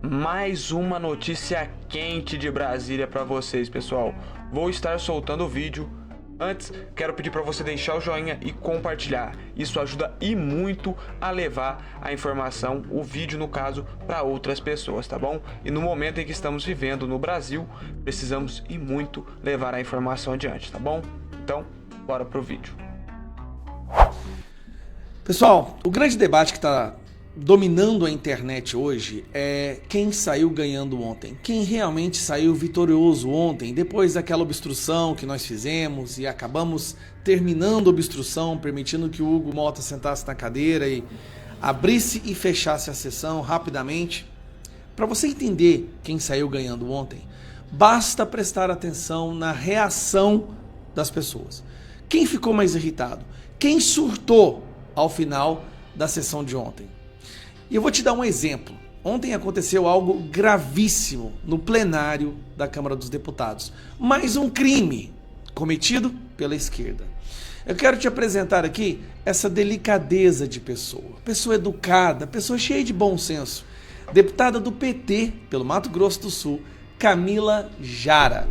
mais uma notícia quente de Brasília para vocês, pessoal. Vou estar soltando o vídeo. Antes, quero pedir para você deixar o joinha e compartilhar. Isso ajuda e muito a levar a informação, o vídeo no caso, para outras pessoas, tá bom? E no momento em que estamos vivendo no Brasil, precisamos e muito levar a informação adiante, tá bom? Então, bora pro vídeo. Pessoal, o grande debate que está dominando a internet hoje é quem saiu ganhando ontem, quem realmente saiu vitorioso ontem, depois daquela obstrução que nós fizemos e acabamos terminando a obstrução, permitindo que o Hugo Mota sentasse na cadeira e abrisse e fechasse a sessão rapidamente. Para você entender quem saiu ganhando ontem, basta prestar atenção na reação das pessoas. Quem ficou mais irritado? Quem surtou ao final da sessão de ontem? E eu vou te dar um exemplo. Ontem aconteceu algo gravíssimo no plenário da Câmara dos Deputados. Mais um crime cometido pela esquerda. Eu quero te apresentar aqui essa delicadeza de pessoa. Pessoa educada, pessoa cheia de bom senso. Deputada do PT pelo Mato Grosso do Sul, Camila Jara.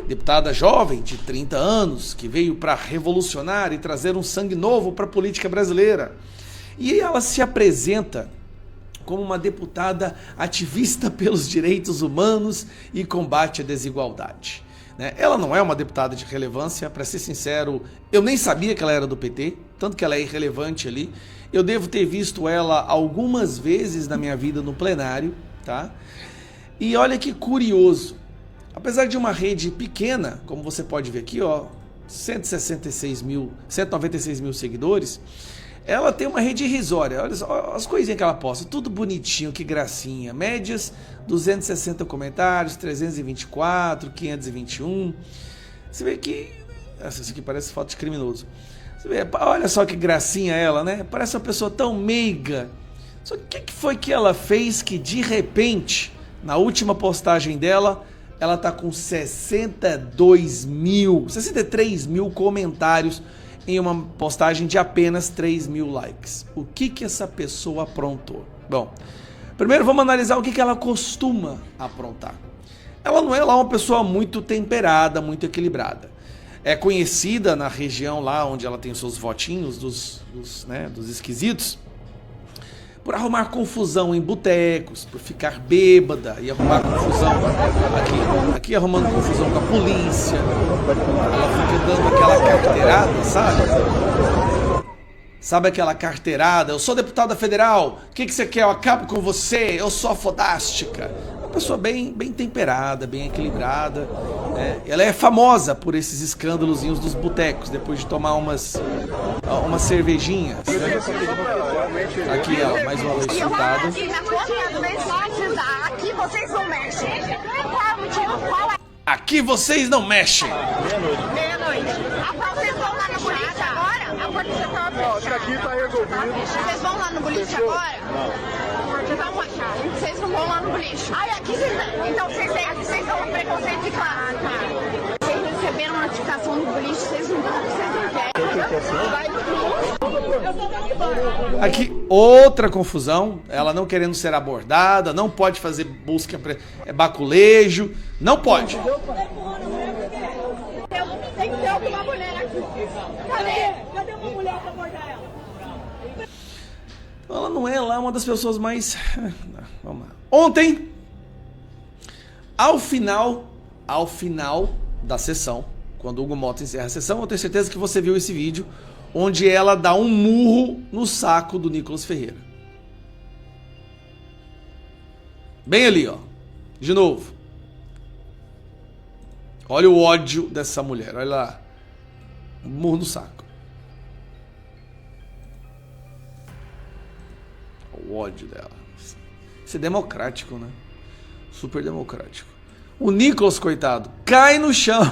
Deputada jovem de 30 anos, que veio para revolucionar e trazer um sangue novo para a política brasileira. E ela se apresenta como uma deputada ativista pelos direitos humanos e combate à desigualdade. Ela não é uma deputada de relevância, para ser sincero, eu nem sabia que ela era do PT, tanto que ela é irrelevante ali. Eu devo ter visto ela algumas vezes na minha vida no plenário, tá? E olha que curioso, apesar de uma rede pequena, como você pode ver aqui, ó, 196 mil, 196 mil seguidores, ela tem uma rede irrisória. Olha só as coisinhas que ela posta, tudo bonitinho, que gracinha. Médias, 260 comentários, 324, 521. Você vê que... Essa aqui parece foto de criminoso. Você vê, olha só que gracinha ela, né? Parece uma pessoa tão meiga. Só que o que foi que ela fez que, de repente, na última postagem dela, ela tá com 63 mil comentários em uma postagem de apenas 3 mil likes. O que essa pessoa aprontou? Bom, primeiro vamos analisar o que ela costuma aprontar. Ela não é lá uma pessoa muito temperada, muito equilibrada. É conhecida na região lá onde ela tem os seus votinhos dos esquisitos, por arrumar confusão em botecos, por ficar bêbada e arrumar confusão aqui arrumando confusão com a polícia. Ela fica dando aquela carteirada, sabe? Sabe aquela carteirada? Eu sou deputada federal, o que você quer? Eu acabo com você, eu sou a fodástica. Uma pessoa bem temperada, bem equilibrada. Ela é famosa por esses escândalozinhos dos botecos, depois de tomar umas cervejinhas. Aqui, ó, mais uma vez sentada. Aqui vocês não mexem. Qual o motivo? Qual é? Aqui vocês não mexem. Meia-noite. Vocês vão lá no boliche agora? A polícia tá fechada. Isso aqui tá resolvido. Vocês vão lá no boliche agora? Não. Vocês vão achar. Vocês não vão lá no boliche. Ai, aqui então vocês estão com preconceito de classe. Vocês receberam uma notificação do boliche, vocês não querem. Aqui, outra confusão, ela não querendo ser abordada, não pode fazer busca, baculejo, não pode. Tem que ter alguma mulher aqui. Cadê uma mulher pra abordar ela? Ela não é lá uma das pessoas mais... Vamos lá. Ontem, ao final da sessão, quando o Hugo Mota encerra a sessão, eu tenho certeza que você viu esse vídeo, onde ela dá um murro no saco do Nicolas Ferreira. Bem ali, ó. De novo. Olha o ódio dessa mulher, olha lá. Um murro no saco. O ódio dela. Isso é democrático, né? Super democrático. O Nicolas, coitado, cai no chão.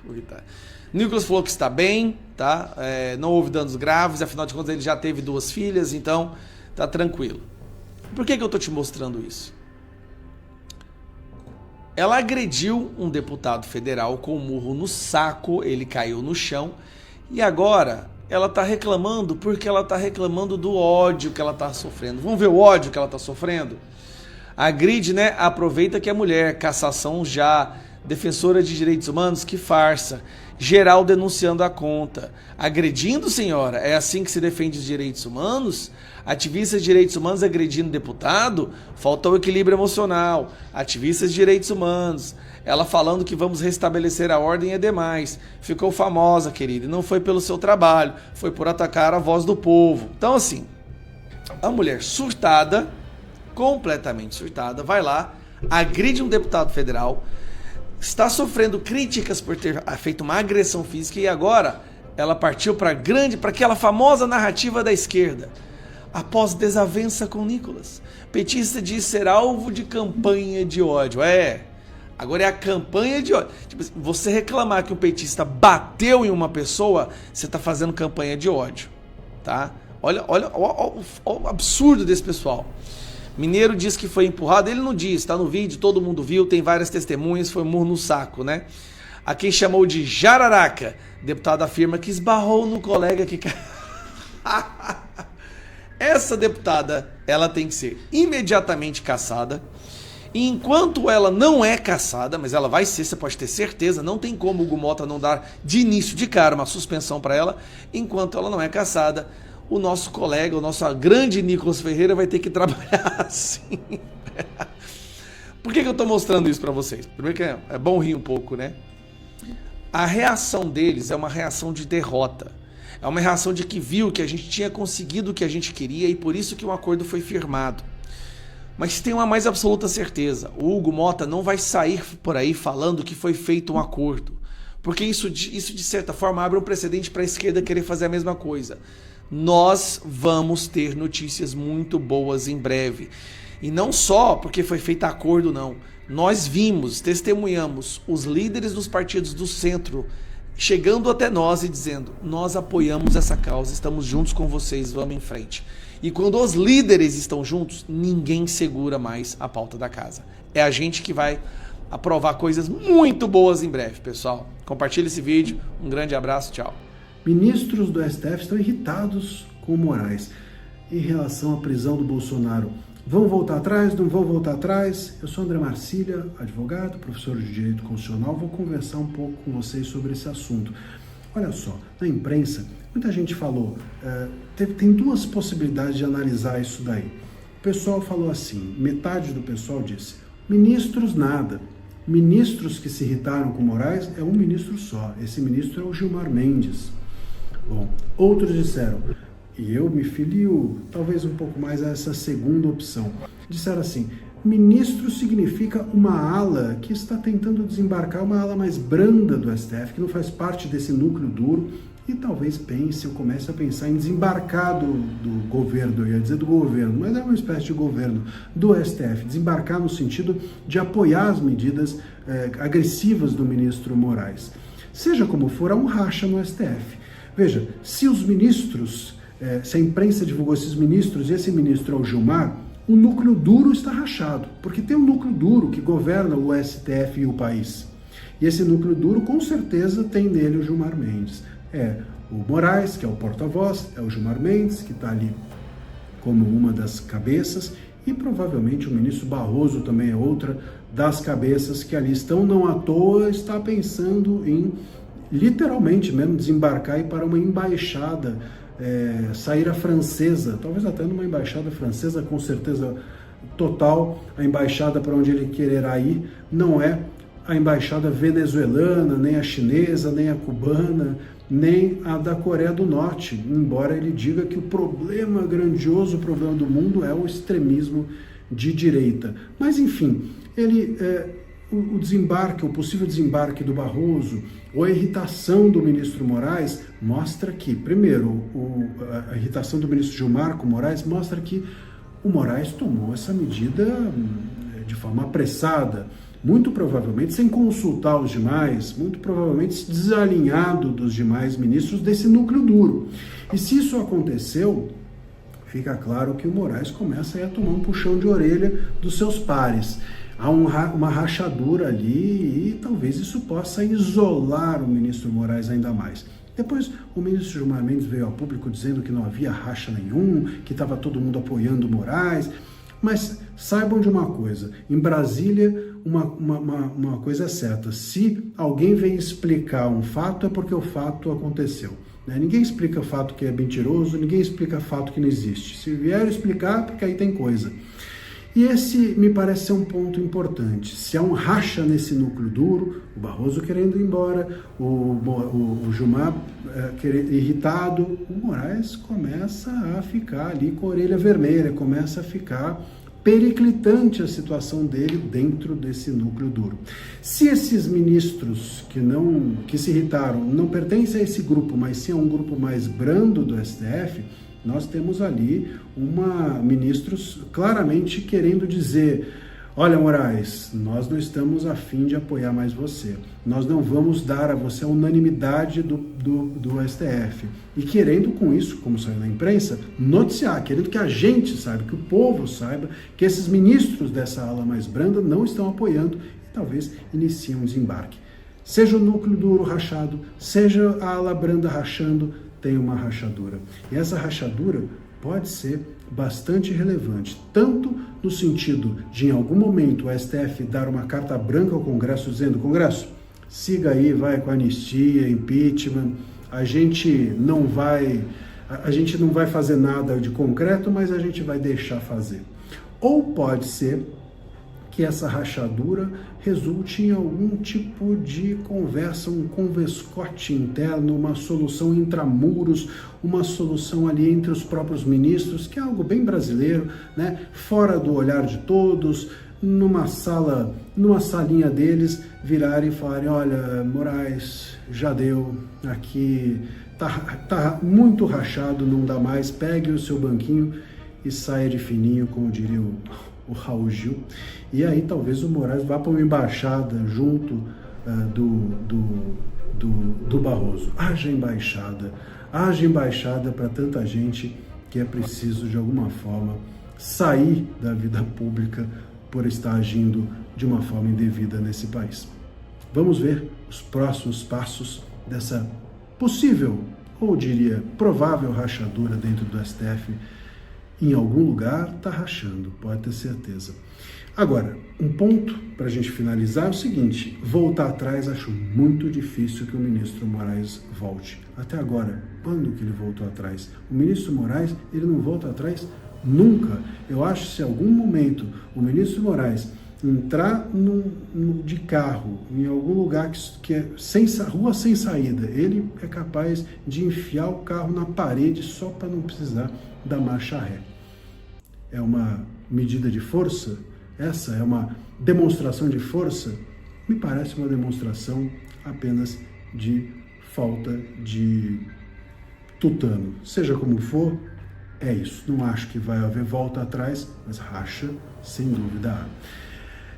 Coitado. Nicolas falou que está bem, tá? Não houve danos graves, afinal de contas ele já teve 2 filhas, então tá tranquilo. Por que eu tô te mostrando isso? Ela agrediu um deputado federal com um murro no saco, ele caiu no chão, e agora ela tá reclamando porque ela tá reclamando do ódio que ela tá sofrendo. Vamos ver o ódio que ela tá sofrendo? A Grid, né, aproveita que é mulher, cassação já, defensora de direitos humanos, que farsa. Geral denunciando a conta. Agredindo, senhora? É assim que se defende os direitos humanos? Ativistas de direitos humanos agredindo deputado? Faltou equilíbrio emocional. Ativistas de direitos humanos. Ela falando que vamos restabelecer a ordem é demais. Ficou famosa, querida. E não foi pelo seu trabalho. Foi por atacar a voz do povo. Então, assim, a mulher surtada, completamente surtada, vai lá, agride um deputado federal, está sofrendo críticas por ter feito uma agressão física e agora ela partiu para aquela famosa narrativa da esquerda. Após desavença com Nicolas, petista diz ser alvo de campanha de ódio. Agora é a campanha de ódio. Tipo, você reclamar que um petista bateu em uma pessoa, você está fazendo campanha de ódio, tá? Olha o absurdo desse pessoal. Mineiro diz que foi empurrado, ele não diz, tá no vídeo, todo mundo viu, tem várias testemunhas, foi um murro no saco, né? A quem chamou de jararaca, deputado afirma que esbarrou no colega que... Essa deputada, ela tem que ser imediatamente cassada. E enquanto ela não é cassada, mas ela vai ser, você pode ter certeza, não tem como o Hugo Mota não dar de início de cara uma suspensão para ela, enquanto ela não é cassada, o nosso colega, o nosso grande Nicolas Ferreira vai ter que trabalhar assim. Por que eu estou mostrando isso para vocês? Primeiro que é bom rir um pouco, né? A reação deles é uma reação de derrota. É uma reação de que viu que a gente tinha conseguido o que a gente queria e por isso que um acordo foi firmado. Mas tem uma mais absoluta certeza. O Hugo Mota não vai sair por aí falando que foi feito um acordo. Porque isso de certa forma abre um precedente para a esquerda querer fazer a mesma coisa. Nós vamos ter notícias muito boas em breve. E não só porque foi feito acordo, não. Nós vimos, testemunhamos os líderes dos partidos do centro chegando até nós e dizendo: nós apoiamos essa causa, estamos juntos com vocês, vamos em frente. E quando os líderes estão juntos, ninguém segura mais a pauta da casa. É a gente que vai aprovar coisas muito boas em breve, pessoal. Compartilhe esse vídeo, um grande abraço, tchau. Ministros do STF estão irritados com o Moraes em relação à prisão do Bolsonaro. Vão voltar atrás? Não vão voltar atrás? Eu sou André Marcília, advogado, professor de Direito Constitucional. Vou conversar um pouco com vocês sobre esse assunto. Olha só, na imprensa, muita gente falou, tem duas possibilidades de analisar isso daí. O pessoal falou assim, metade do pessoal disse, ministros nada. Ministros que se irritaram com Moraes é um ministro só. Esse ministro é o Gilmar Mendes. Bom, outros disseram, e eu me filio talvez um pouco mais a essa segunda opção, disseram assim, ministro significa uma ala que está tentando desembarcar, uma ala mais branda do STF, que não faz parte desse núcleo duro, e talvez pense ou comece a pensar em desembarcar do governo, eu ia dizer do governo, mas é uma espécie de governo do STF, desembarcar no sentido de apoiar as medidas agressivas do ministro Moraes. Seja como for, há um racha no STF. Veja, se os ministros, se a imprensa divulgou esses ministros e esse ministro é o Gilmar, o núcleo duro está rachado, porque tem um núcleo duro que governa o STF e o país. E esse núcleo duro, com certeza, tem nele o Gilmar Mendes. É o Moraes, que é o porta-voz, é o Gilmar Mendes, que está ali como uma das cabeças, e provavelmente o ministro Barroso também é outra das cabeças que ali estão, não à toa, está pensando em, literalmente mesmo, desembarcar e ir para uma embaixada, sair a francesa, talvez até numa embaixada francesa, com certeza total, a embaixada para onde ele quererá ir não é a embaixada venezuelana, nem a chinesa, nem a cubana, nem a da Coreia do Norte, embora ele diga que o problema grandioso, o problema do mundo é o extremismo de direita. Mas, enfim, o desembarque, o possível desembarque do Barroso, ou a irritação do ministro Moraes, mostra que, primeiro, a irritação do ministro Gilmar com Moraes mostra que o Moraes tomou essa medida de forma apressada, muito provavelmente sem consultar os demais, muito provavelmente desalinhado dos demais ministros desse núcleo duro. E se isso aconteceu, fica claro que o Moraes começa a tomar um puxão de orelha dos seus pares. Há uma rachadura ali e talvez isso possa isolar o ministro Moraes ainda mais. Depois, o ministro Gilmar Mendes veio ao público dizendo que não havia racha nenhum, que estava todo mundo apoiando o Moraes, mas saibam de uma coisa, em Brasília uma coisa é certa, se alguém vem explicar um fato é porque o fato aconteceu. Ninguém explica fato que é mentiroso, ninguém explica fato que não existe. Se vier explicar, porque aí tem coisa. E esse me parece ser um ponto importante. Se há um racha nesse núcleo duro, o Barroso querendo ir embora, o Gilmar irritado, o Moraes começa a ficar ali com a orelha vermelha, começa a ficar periclitante a situação dele dentro desse núcleo duro. Se esses ministros que se irritaram não pertencem a esse grupo, mas sim a um grupo mais brando do STF, nós temos ali ministros claramente querendo dizer: olha, Moraes, nós não estamos a fim de apoiar mais você. Nós não vamos dar a você a unanimidade do STF. E querendo com isso, como saiu na imprensa, noticiar, querendo que a gente saiba, que o povo saiba, que esses ministros dessa ala mais branda não estão apoiando e talvez iniciem um desembarque. Seja o núcleo duro rachado, seja a ala branda rachando, tem uma rachadura. E essa rachadura pode ser bastante relevante, tanto no sentido de, em algum momento, o STF dar uma carta branca ao Congresso, dizendo: Congresso, siga aí, vai com anistia, impeachment, a gente não vai fazer nada de concreto, mas a gente vai deixar fazer. Ou pode ser que essa rachadura resulte em algum tipo de conversa, um converscote interno, uma solução intramuros, uma solução ali entre os próprios ministros, que é algo bem brasileiro, né? Fora do olhar de todos, numa salinha deles, virarem e falarem: olha, Moraes, já deu, aqui tá muito rachado, não dá mais, pegue o seu banquinho e saia de fininho, como diria o Raul Gil. E aí talvez o Moraes vá para uma embaixada junto do Barroso. Haja embaixada para tanta gente que é preciso, de alguma forma, sair da vida pública por estar agindo de uma forma indevida nesse país. Vamos ver os próximos passos dessa possível, ou diria provável, rachadura dentro do STF. Em algum lugar está rachando, pode ter certeza. Agora, um ponto para a gente finalizar é o seguinte: voltar atrás, acho muito difícil que o ministro Moraes volte. Até agora, quando que ele voltou atrás? O ministro Moraes, ele não volta atrás nunca. Eu acho que se em algum momento o ministro Moraes entrar de carro em algum lugar que é rua sem saída, ele é capaz de enfiar o carro na parede só para não precisar da marcha ré. É uma medida de força? Essa é uma demonstração de força? Me parece uma demonstração apenas de falta de tutano. Seja como for, é isso. Não acho que vai haver volta atrás, mas racha, sem dúvida há.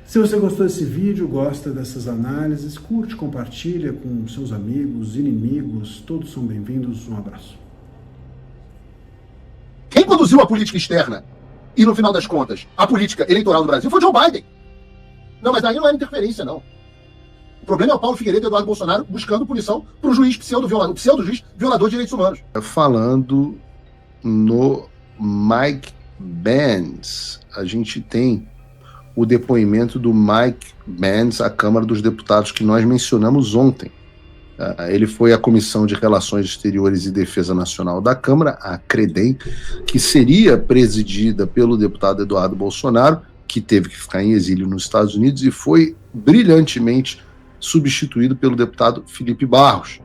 Se você gostou desse vídeo, gosta dessas análises, curte, compartilha com seus amigos, inimigos, todos são bem-vindos. Um abraço. Quem conduziu a política externa e, no final das contas, a política eleitoral do Brasil foi Joe Biden. Não, mas aí não era interferência, não. O problema é o Paulo Figueiredo e Eduardo Bolsonaro buscando punição para o juiz pseudo-juiz violador de direitos humanos. Falando no Mike Benz, a gente tem o depoimento do Mike Benz à Câmara dos Deputados que nós mencionamos ontem. Ele foi à Comissão de Relações Exteriores e Defesa Nacional da Câmara, a CREDEM, que seria presidida pelo deputado Eduardo Bolsonaro, que teve que ficar em exílio nos Estados Unidos e foi brilhantemente substituído pelo deputado Felipe Barros,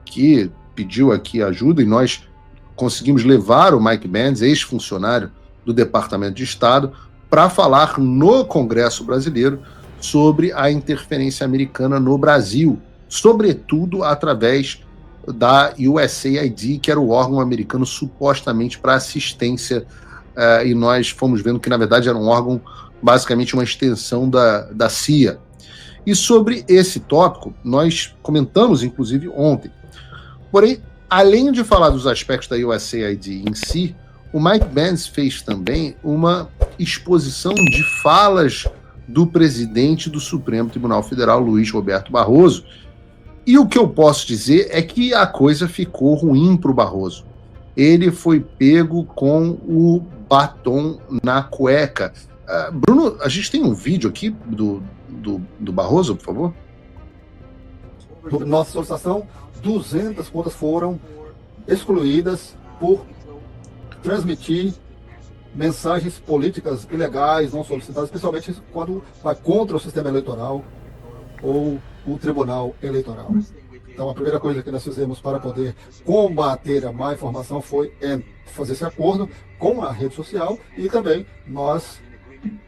que pediu aqui ajuda e nós conseguimos levar o Mike Benz, ex-funcionário do Departamento de Estado, para falar no Congresso brasileiro sobre a interferência americana no Brasil, sobretudo através da USAID, que era o órgão americano supostamente para assistência, e nós fomos vendo que, na verdade, era um órgão, basicamente uma extensão da CIA. E sobre esse tópico, nós comentamos, inclusive, ontem. Porém, além de falar dos aspectos da USAID em si, o Mike Benz fez também uma exposição de falas do presidente do Supremo Tribunal Federal, Luiz Roberto Barroso. E o que eu posso dizer é que a coisa ficou ruim para o Barroso. Ele foi pego com o batom na cueca. Bruno, a gente tem um vídeo aqui do Barroso, por favor? Nossa solicitação, 200 contas foram excluídas por transmitir mensagens políticas ilegais, não solicitadas, especialmente quando vai contra o sistema eleitoral ou o tribunal eleitoral. Então, a primeira coisa que nós fizemos para poder combater a má informação foi fazer esse acordo com a rede social e também nós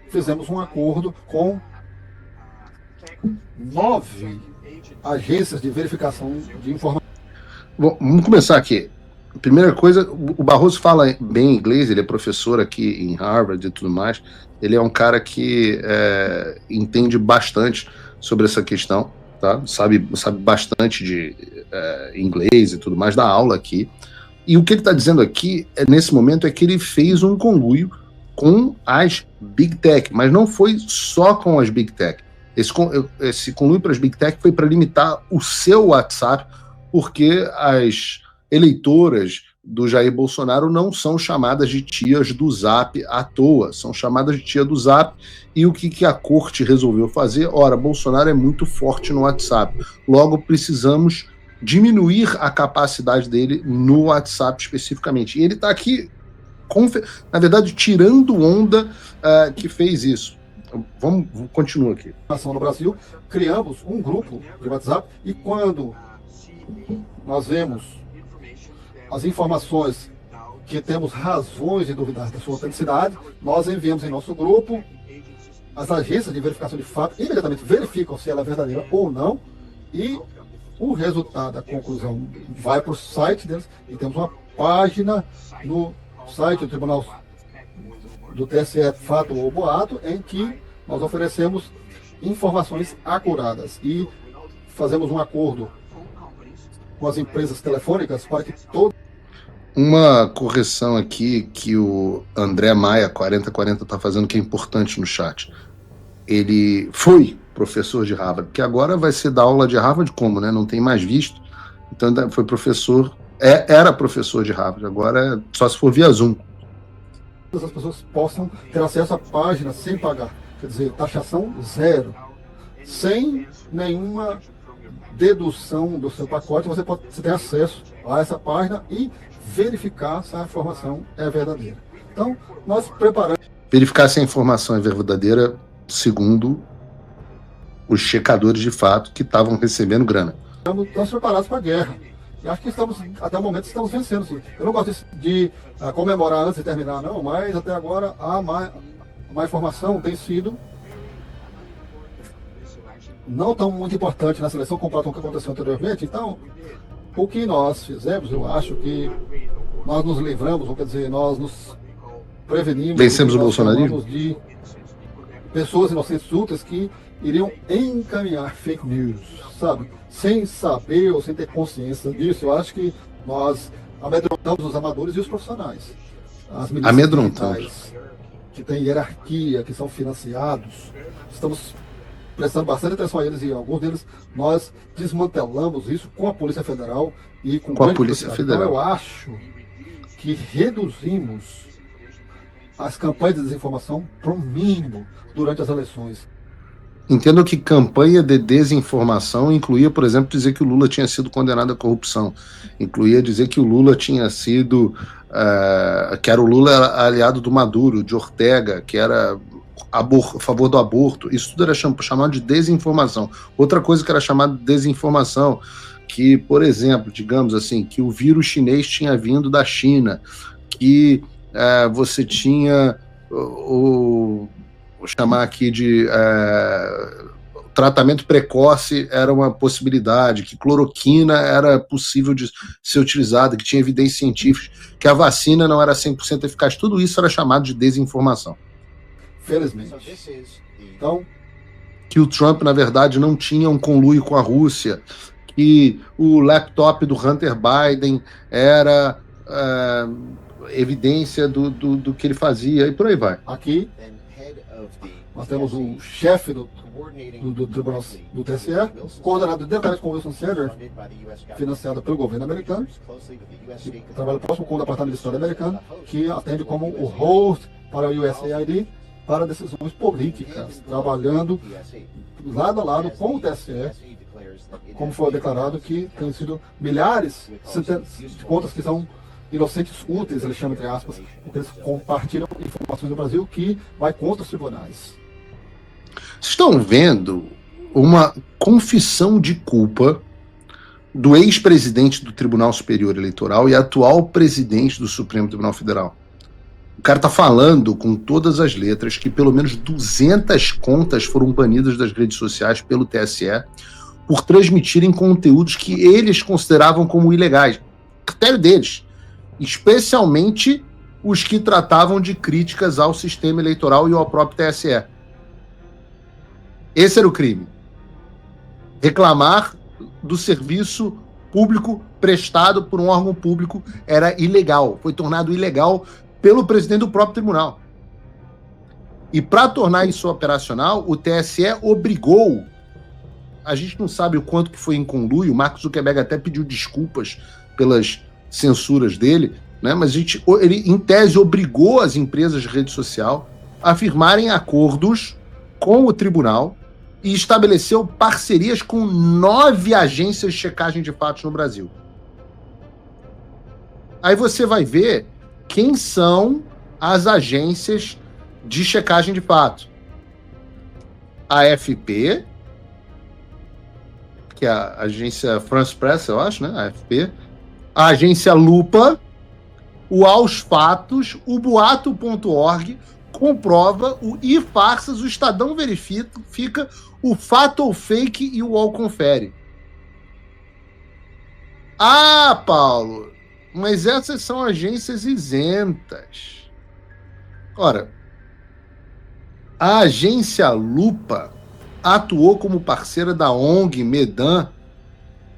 fizemos um acordo com 9 agências de verificação de informação. Bom, vamos começar aqui. Primeira coisa, o Barroso fala bem inglês, ele é professor aqui em Harvard e tudo mais. Ele é um cara que entende bastante sobre essa questão, tá? Sabe bastante de inglês e tudo mais, dá aula aqui. E o que ele está dizendo aqui, nesse momento, é que ele fez um conluio com as Big Tech, mas não foi só com as Big Tech. Esse conluio para as Big Tech foi para limitar o seu WhatsApp, porque as eleitoras do Jair Bolsonaro não são chamadas de tias do Zap à toa, são chamadas de tia do Zap. E o que a corte resolveu fazer? Ora, Bolsonaro é muito forte no WhatsApp, logo precisamos diminuir a capacidade dele no WhatsApp especificamente. E ele está aqui, na verdade, tirando onda que fez isso. Vamos continuar aqui. No Brasil, criamos um grupo de WhatsApp e quando nós vemos as informações que temos razões de duvidar da sua autenticidade, nós enviamos em nosso grupo, as agências de verificação de fato imediatamente verificam se ela é verdadeira ou não, e o resultado, a conclusão, vai para o site deles, e temos uma página no site do Tribunal do TSE, Fato ou Boato, em que nós oferecemos informações acuradas e fazemos um acordo com as empresas telefônicas para que todo... Uma correção aqui que o André Maia 4040 está fazendo, que é importante no chat. Ele foi professor de Harvard, que agora vai ser dar aula de Harvard como, né? Não tem mais visto. Então foi professor, era professor de Harvard, agora é só se for via Zoom. As pessoas possam ter acesso à página sem pagar, quer dizer, taxação zero, sem nenhuma dedução do seu pacote, você tem acesso a essa página e verificar se a informação é verdadeira. Então, nós preparamos... Verificar se a informação é verdadeira segundo os checadores de fato que estavam recebendo grana. Estamos preparados para a guerra. E acho que até o momento, estamos vencendo. Sim. Eu não gosto de comemorar antes de terminar, não, mas até agora a má informação tem sido não tão muito importante na seleção comparado com o que aconteceu anteriormente. Então, o que nós fizemos, eu acho que nós nos livramos, ou quer dizer, nós nos prevenimos. Vencemos o bolsonarismo? De pessoas inocentes úteis que iriam encaminhar fake news, sabe? Sem saber ou sem ter consciência disso. Eu acho que nós amedrontamos os amadores e os profissionais. As milícias que têm hierarquia, que são financiados. Estamos prestando bastante atenção a eles e alguns deles nós desmantelamos isso com a Polícia Federal e com a Polícia Federal. Então eu acho que reduzimos as campanhas de desinformação para o mínimo durante as eleições. Entendo que campanha de desinformação incluía, por exemplo, dizer que o Lula tinha sido condenado à corrupção. Incluía dizer que o Lula tinha sido... que era o Lula aliado do Maduro, de Ortega, que era a favor do aborto. Isso tudo era chamado de desinformação. Outra coisa que era chamada de desinformação, que, por exemplo, digamos assim, que o vírus chinês tinha vindo da China, que você tinha vou chamar aqui de tratamento precoce era uma possibilidade, que cloroquina era possível de ser utilizada, que tinha evidências científicas, que a vacina não era 100% eficaz. Tudo isso era chamado de desinformação. Felizmente. Então, que o Trump, na verdade, não tinha um conluio com a Rússia, que o laptop do Hunter Biden era evidência do que ele fazia, e por aí vai. Aqui, nós temos o chefe do Tribunal do TSE, coordenado diretamente com o Wilson Sanders, financiado pelo governo americano, que trabalha próximo com o Departamento de História americano, que atende como o host para o USAID, para decisões políticas, trabalhando lado a lado com o TSE, como foi declarado que tem sido milhares, centenas de contas que são inocentes úteis, ele chama entre aspas, porque eles compartilham informações no Brasil que vai contra os tribunais. Vocês estão vendo uma confissão de culpa do ex-presidente do Tribunal Superior Eleitoral e atual presidente do Supremo Tribunal Federal. O cara tá falando com todas as letras que pelo menos 200 contas foram banidas das redes sociais pelo TSE por transmitirem conteúdos que eles consideravam como ilegais. Critério deles. Especialmente os que tratavam de críticas ao sistema eleitoral e ao próprio TSE. Esse era o crime. Reclamar do serviço público prestado por um órgão público era ilegal. Foi tornado ilegal pelo presidente do próprio tribunal. E para tornar isso operacional, o TSE obrigou, a gente não sabe o quanto que foi em conluio, o Mark Zuckerberg até pediu desculpas pelas censuras dele, né? Mas ele, em tese, obrigou as empresas de rede social a firmarem acordos com o tribunal e estabeleceu parcerias com 9 agências de checagem de fatos no Brasil. Aí você vai ver quem são as agências de checagem de fatos. A AFP, que é a agência France Press, eu acho, né? A AFP. A agência Lupa, o Aos Fatos, o Boato.org, Comprova, o iFarsas, o Estadão Verifica, o Fato ou Fake e o UOL Confere. Ah, Paulo, mas essas são agências isentas. Ora, a agência Lupa atuou como parceira da ONG Medan,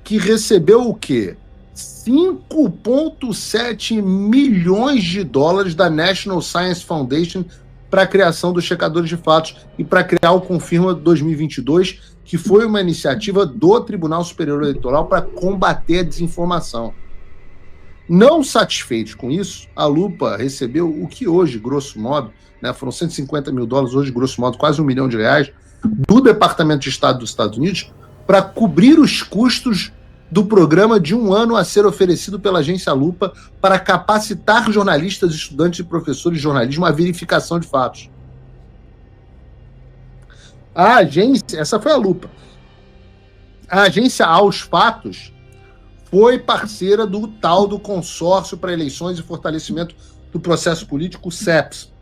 que recebeu o quê? 5,7 milhões de dólares da National Science Foundation para a criação dos checadores de fatos e para criar o Confirma 2022, que foi uma iniciativa do Tribunal Superior Eleitoral para combater a desinformação. Não satisfeitos com isso, a Lupa recebeu o que hoje, grosso modo, né, foram 150 mil dólares, hoje, grosso modo, quase R$1 milhão, do Departamento de Estado dos Estados Unidos para cobrir os custos do programa de 1 ano a ser oferecido pela agência Lupa para capacitar jornalistas, estudantes e professores de jornalismo à verificação de fatos. A agência, essa foi a Lupa. A agência Aos Fatos foi parceira do tal do Consórcio para Eleições e Fortalecimento do Processo Político, CEPS,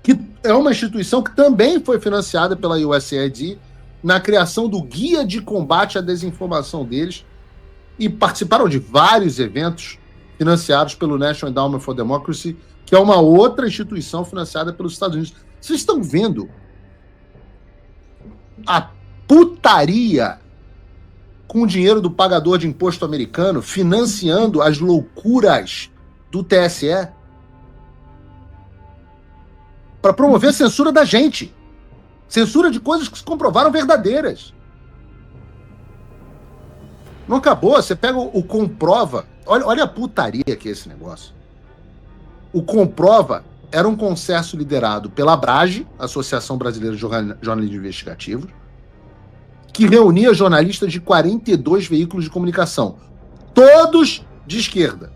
que é uma instituição que também foi financiada pela USAID na criação do Guia de Combate à Desinformação deles, e participaram de vários eventos financiados pelo National Endowment for Democracy, que é uma outra instituição financiada pelos Estados Unidos. Vocês estão vendo a putaria com o dinheiro do pagador de imposto americano financiando as loucuras do TSE para promover a censura da gente. Censura de coisas que se comprovaram verdadeiras. Não acabou, você pega o Comprova. Olha a putaria que é esse negócio. O Comprova era um consórcio liderado pela ABRAGE, Associação Brasileira de Jornalismo Investigativo, que reunia jornalistas de 42 veículos de comunicação, todos de esquerda.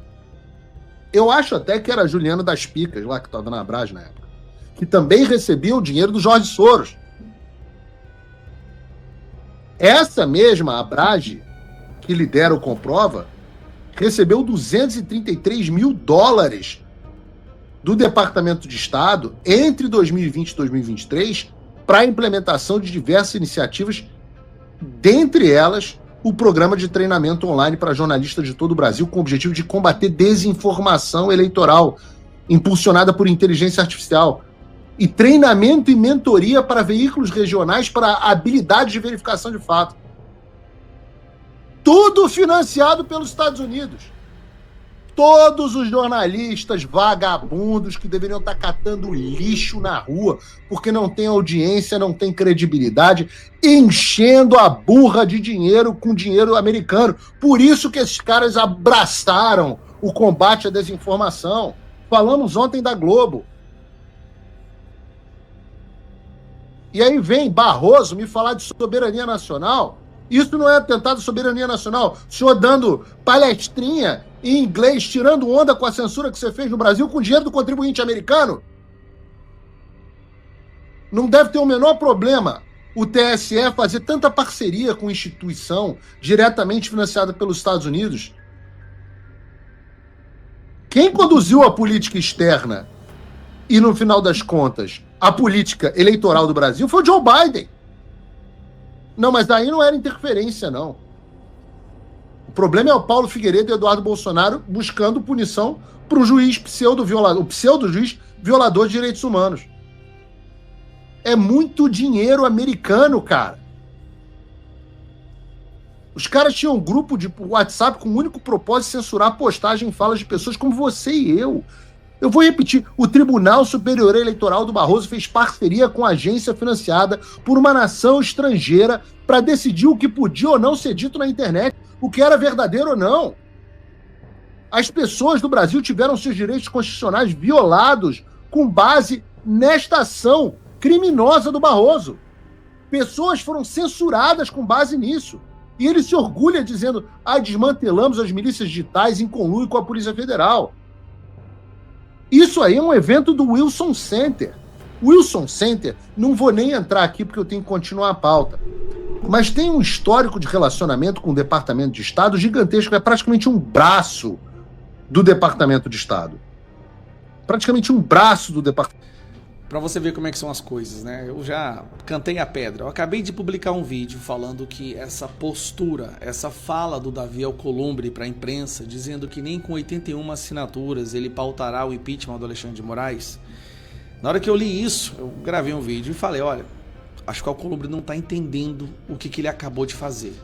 Eu acho até que era a Juliana das Picas, lá que estava na ABRAGE na época, que também recebia o dinheiro do Jorge Soros. Essa mesma ABRAGE, que lidera o Comprova, recebeu 233 mil dólares do Departamento de Estado entre 2020 e 2023 para a implementação de diversas iniciativas, dentre elas o programa de treinamento online para jornalistas de todo o Brasil, com o objetivo de combater desinformação eleitoral, impulsionada por inteligência artificial, e treinamento e mentoria para veículos regionais para habilidade de verificação de fato. Tudo financiado pelos Estados Unidos. Todos os jornalistas vagabundos que deveriam estar catando lixo na rua porque não tem audiência, não tem credibilidade, enchendo a burra de dinheiro com dinheiro americano. Por isso que esses caras abraçaram o combate à desinformação. Falamos ontem da Globo. E aí vem Barroso me falar de soberania nacional. Isso não é atentado à soberania nacional. O senhor dando palestrinha em inglês, tirando onda com a censura que você fez no Brasil com dinheiro do contribuinte americano. Não deve ter o menor problema o TSE fazer tanta parceria com instituição diretamente financiada pelos Estados Unidos. Quem conduziu a política externa e, no final das contas, a política eleitoral do Brasil foi o Joe Biden. Não, mas daí não era interferência, não. O problema é o Paulo Figueiredo e o Eduardo Bolsonaro buscando punição para o juiz pseudo-violador, o pseudo-juiz violador de direitos humanos. É muito dinheiro americano, cara. Os caras tinham um grupo de WhatsApp com o único propósito de censurar a postagem em falas de pessoas como você e eu. Eu vou repetir, o Tribunal Superior Eleitoral do Barroso fez parceria com a agência financiada por uma nação estrangeira para decidir o que podia ou não ser dito na internet, o que era verdadeiro ou não. As pessoas do Brasil tiveram seus direitos constitucionais violados com base nesta ação criminosa do Barroso. Pessoas foram censuradas com base nisso. E ele se orgulha dizendo, desmantelamos as milícias digitais em conluio com a Polícia Federal. Isso aí é um evento do Wilson Center. Wilson Center, não vou nem entrar aqui porque eu tenho que continuar a pauta, mas tem um histórico de relacionamento com o Departamento de Estado gigantesco, é praticamente um braço do Departamento de Estado. Praticamente um braço do Departamento. Pra você ver como é que são as coisas, né? Eu já cantei a pedra. Eu acabei de publicar um vídeo falando que essa postura, essa fala do Davi Alcolumbre para a imprensa, dizendo que nem com 81 assinaturas ele pautará o impeachment do Alexandre de Moraes. Na hora que eu li isso, eu gravei um vídeo e falei, olha, acho que o Alcolumbre não está entendendo o que ele acabou de fazer.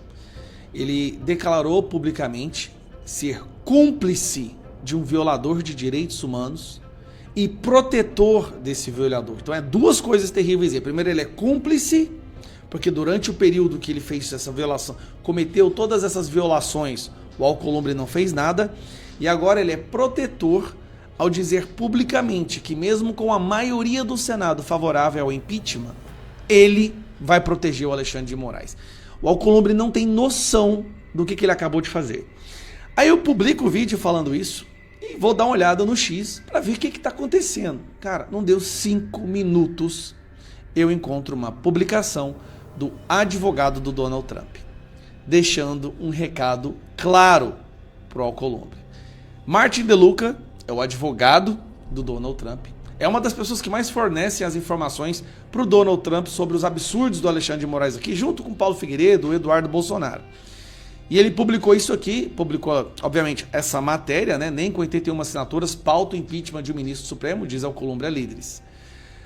Ele declarou publicamente ser cúmplice de um violador de direitos humanos e protetor desse violador. Então é duas coisas terríveis aí. Primeiro, ele é cúmplice, porque durante o período que ele fez essa violação, cometeu todas essas violações, o Alcolumbre não fez nada, e agora ele é protetor ao dizer publicamente que mesmo com a maioria do Senado favorável ao impeachment, ele vai proteger o Alexandre de Moraes. O Alcolumbre não tem noção do que ele acabou de fazer. Aí eu publico o vídeo falando isso, e vou dar uma olhada no X para ver o que está acontecendo. Cara, não deu 5 minutos, eu encontro uma publicação do advogado do Donald Trump, deixando um recado claro para o Alcolumbre. Martin DeLuca é o advogado do Donald Trump. É uma das pessoas que mais fornecem as informações para o Donald Trump sobre os absurdos do Alexandre de Moraes aqui, junto com Paulo Figueiredo e Eduardo Bolsonaro. E ele publicou isso aqui, publicou, obviamente, essa matéria, né? Nem com 81 assinaturas, pauta o impeachment de um ministro supremo, diz Alcolumbre a líderes.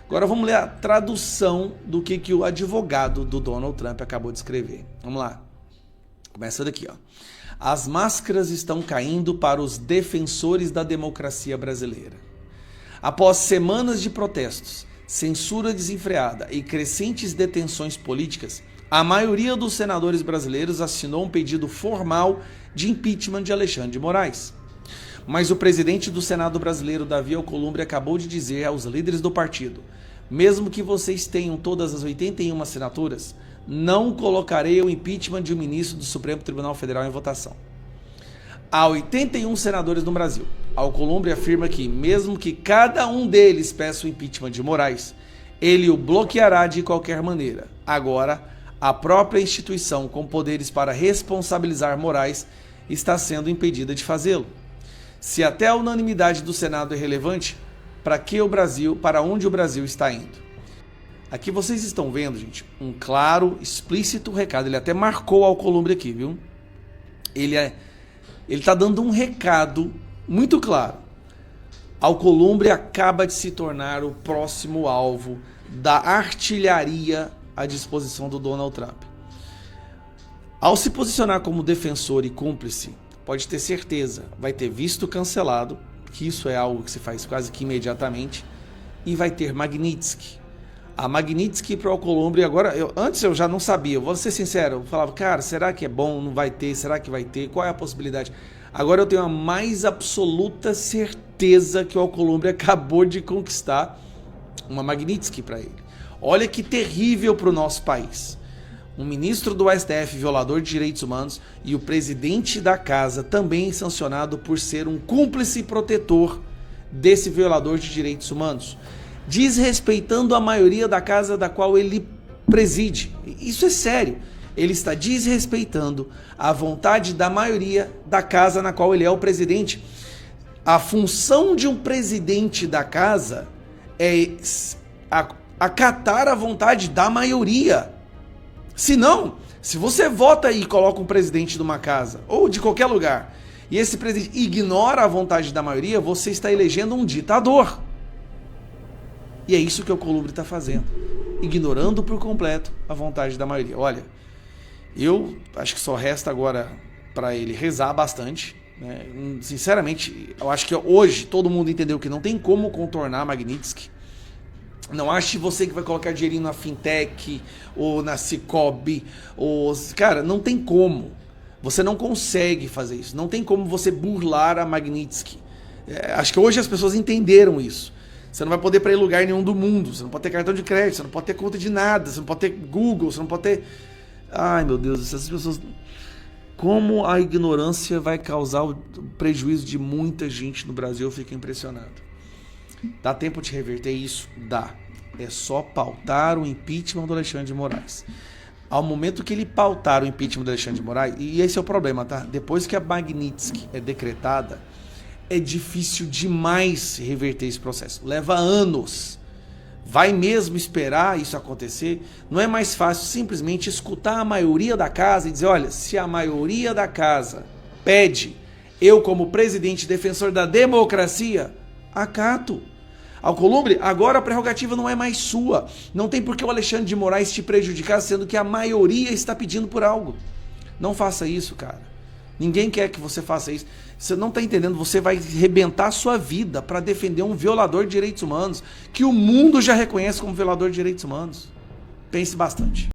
Agora vamos ler a tradução do que o advogado do Donald Trump acabou de escrever. Vamos lá. Começa daqui, ó. As máscaras estão caindo para os defensores da democracia brasileira. Após semanas de protestos, censura desenfreada e crescentes detenções políticas, a maioria dos senadores brasileiros assinou um pedido formal de impeachment de Alexandre de Moraes. Mas o presidente do Senado brasileiro, Davi Alcolumbre, acabou de dizer aos líderes do partido: mesmo que vocês tenham todas as 81 assinaturas, não colocarei o impeachment de um ministro do Supremo Tribunal Federal em votação. Há 81 senadores no Brasil. Alcolumbre afirma que, mesmo que cada um deles peça o impeachment de Moraes, ele o bloqueará de qualquer maneira. Agora, a própria instituição com poderes para responsabilizar Moraes está sendo impedida de fazê-lo. Se até a unanimidade do Senado é relevante, para onde o Brasil está indo? Aqui vocês estão vendo, gente, um claro, explícito recado. Ele até marcou o Alcolumbre aqui, viu? Ele está dando um recado muito claro. Alcolumbre acaba de se tornar o próximo alvo da artilharia à disposição do Donald Trump. Ao se posicionar como defensor e cúmplice, pode ter certeza, vai ter visto cancelado, que isso é algo que se faz quase que imediatamente, e vai ter Magnitsky. A Magnitsky para o Alcolumbre, agora, antes eu já não sabia, vou ser sincero, eu falava, cara, será que é bom, não vai ter, será que vai ter, qual é a possibilidade? Agora eu tenho a mais absoluta certeza que o Alcolumbre acabou de conquistar uma Magnitsky para ele. Olha que terrível para o nosso país. Um ministro do STF violador de direitos humanos e o presidente da casa também sancionado por ser um cúmplice protetor desse violador de direitos humanos, desrespeitando a maioria da casa da qual ele preside. Isso é sério. Ele está desrespeitando a vontade da maioria da casa na qual ele é o presidente. A função de um presidente da casa é acatar a vontade da maioria. Se não, se você vota e coloca um presidente de uma casa ou de qualquer lugar e esse presidente ignora a vontade da maioria, você está elegendo um ditador. E é isso que o Alcolumbre está fazendo, ignorando por completo a vontade da maioria. Olha, eu acho que só resta agora para ele rezar bastante, né? Sinceramente, eu acho que hoje todo mundo entendeu que não tem como contornar Magnitsky. Não ache você que vai colocar dinheirinho na Fintech ou na Cicobi. Cara, não tem como. Você não consegue fazer isso. Não tem como você burlar a Magnitsky. Acho que hoje as pessoas entenderam isso. Você não vai poder ir em lugar nenhum do mundo. Você não pode ter cartão de crédito. Você não pode ter conta de nada. Você não pode ter Google. Você não pode ter... Ai, meu Deus. Essas pessoas... Como a ignorância vai causar o prejuízo de muita gente no Brasil, eu fico impressionado. Dá tempo de reverter isso? Dá. É só pautar o impeachment do Alexandre de Moraes. Ao momento que ele pautar o impeachment do Alexandre de Moraes, e esse é o problema, tá? Depois que a Magnitsky é decretada, é difícil demais reverter esse processo. Leva anos. Vai mesmo esperar isso acontecer? Não é mais fácil simplesmente escutar a maioria da casa e dizer, olha, se a maioria da casa pede, eu como presidente defensor da democracia, acato. Alcolumbre, agora a prerrogativa não é mais sua. Não tem por que o Alexandre de Moraes te prejudicar, sendo que a maioria está pedindo por algo. Não faça isso, cara. Ninguém quer que você faça isso. Você não está entendendo, você vai arrebentar a sua vida para defender um violador de direitos humanos, que o mundo já reconhece como violador de direitos humanos. Pense bastante.